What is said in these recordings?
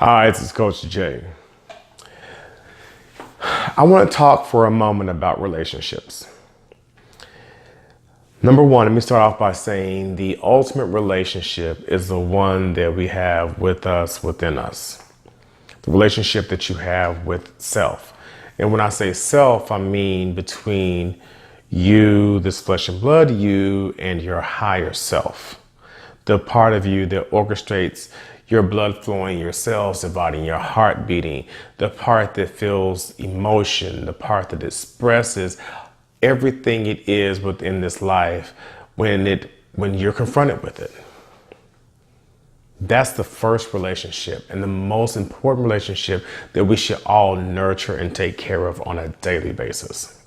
Hi, this is Coach Jay. I want to talk for a moment about relationships. Number one, let me start off by saying the ultimate relationship is the one that we have with us, within us. The relationship that you have with self. And when I say self, I mean between you, this flesh and blood you, and your higher self. The part of you that orchestrates your blood flowing, your cells dividing, your heart beating, the part that feels emotion, the part that expresses everything it is within this life when you're confronted with it. That's the first relationship and the most important relationship that we should all nurture and take care of on a daily basis.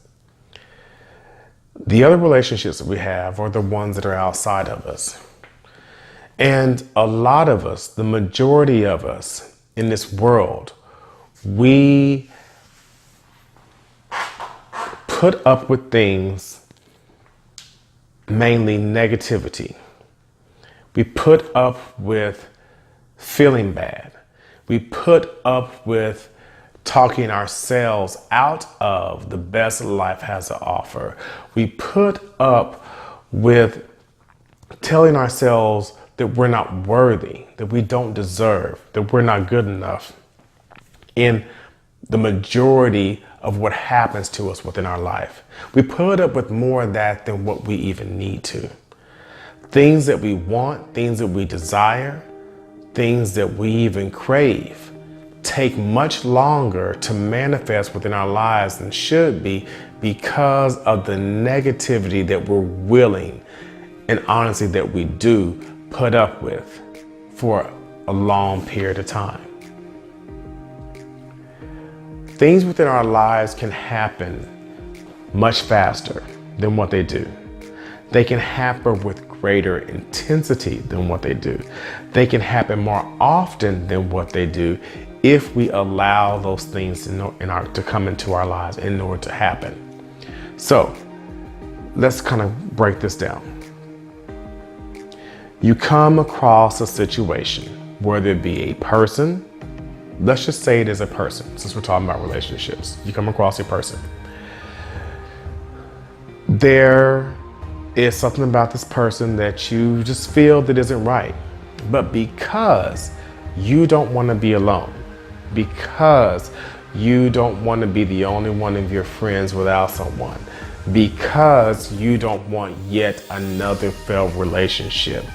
The other relationships that we have are the ones that are outside of us. And a lot of us, the majority of us in this world, we put up with things, mainly negativity. We put up with feeling bad. We put up with talking ourselves out of the best life has to offer. We put up with telling ourselves that we're not worthy, that we don't deserve, that we're not good enough in the majority of what happens to us within our life. We put up with more of that than what we even need to. Things that we want, things that we desire, things that we even crave take much longer to manifest within our lives than should be because of the negativity that we're willing and honestly that we do put up with for a long period of time. Things within our lives can happen much faster than what they do. They can happen with greater intensity than what they do. They can happen more often than what they do if we allow those things to come into our lives in order to happen. So let's kind of break this down. You come across a situation, whether it be a person, let's just say it is a person, since we're talking about relationships. You come across a person. There is something about this person that you just feel that isn't right. But because you don't want to be alone, because you don't want to be the only one of your friends without someone, because you don't want yet another failed relationship,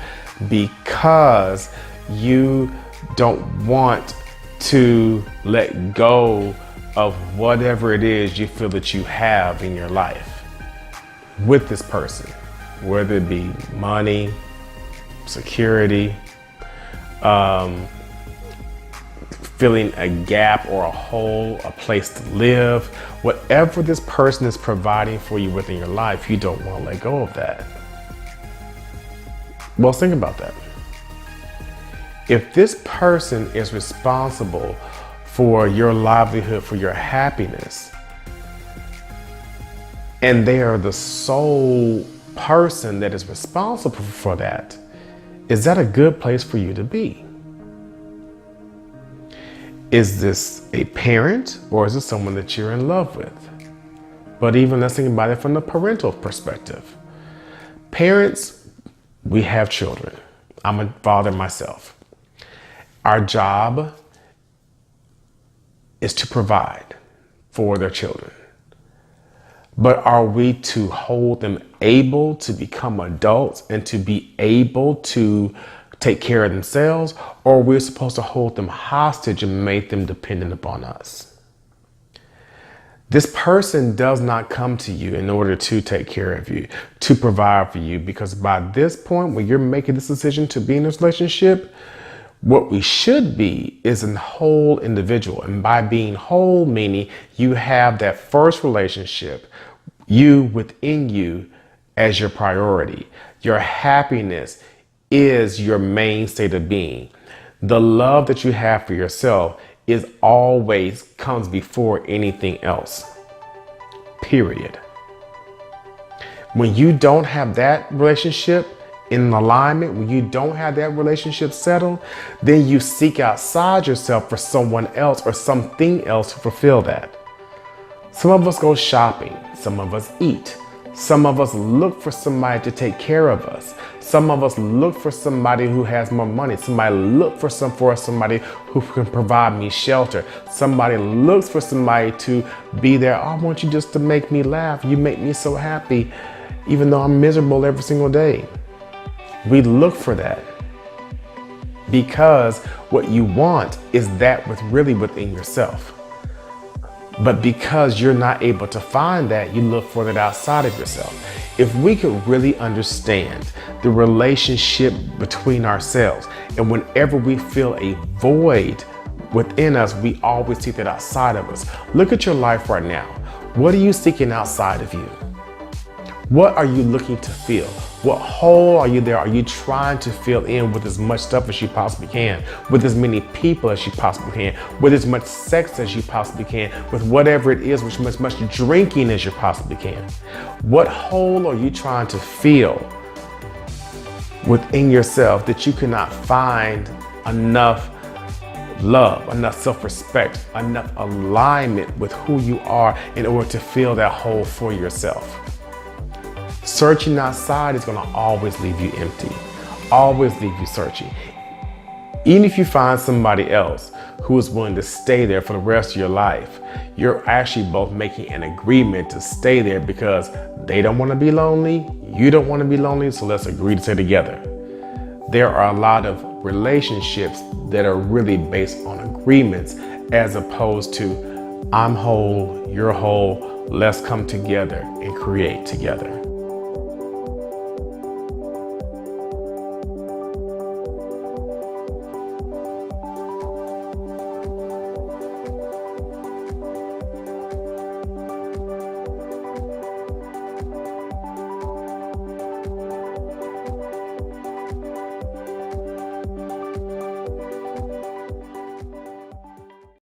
because you don't want to let go of whatever it is you feel that you have in your life with this person, whether it be money, security, filling a gap or a hole, a place to live, whatever this person is providing for you within your life, you don't want to let go of that. Well, think about that. If this person is responsible for your livelihood, for your happiness, and they are the sole person that is responsible for that, is that a good place for you to be? Is this a parent or is this someone that you're in love with? But even let's think about it from the parental perspective. Parents, we have children. I'm a father myself. Our job is to provide for their children. But are we to hold them able to become adults and to be able to take care of themselves, or we're supposed to hold them hostage and make them dependent upon us? This person does not come to you in order to take care of you, to provide for you, because by this point, when you're making this decision to be in this relationship, what we should be is a whole individual. And by being whole, meaning you have that first relationship, you within you as your priority. Your happiness is your main state of being. The love that you have for yourself is always comes before anything else. Period. When you don't have that relationship, in alignment, when you don't have that relationship settled, then you seek outside yourself for someone else or something else to fulfill that. Some of us go shopping, some of us eat, some of us look for somebody to take care of us. Some of us look for somebody who has more money. Somebody look for somebody who can provide me shelter. Somebody looks for somebody to be there. I want you just to make me laugh. You make me so happy, even though I'm miserable every single day. We look for that because what you want is that really within yourself. But because you're not able to find that, you look for it outside of yourself. If we could really understand the relationship between ourselves, and whenever we feel a void within us, we always seek that outside of us. Look at your life right now. What are you seeking outside of you? What are you looking to fill? What hole are you there? Are you trying to fill in with as much stuff as you possibly can, with as many people as you possibly can, with as much sex as you possibly can, with whatever it is, with as much drinking as you possibly can? What hole are you trying to fill within yourself that you cannot find enough love, enough self-respect, enough alignment with who you are in order to fill that hole for yourself? Searching outside is going to always leave you empty, always leave you searching. Even if you find somebody else who is willing to stay there for the rest of your life, you're actually both making an agreement to stay there because they don't want to be lonely, you don't want to be lonely, so let's agree to stay together. There are a lot of relationships that are really based on agreements as opposed to I'm whole, you're whole, let's come together and create together.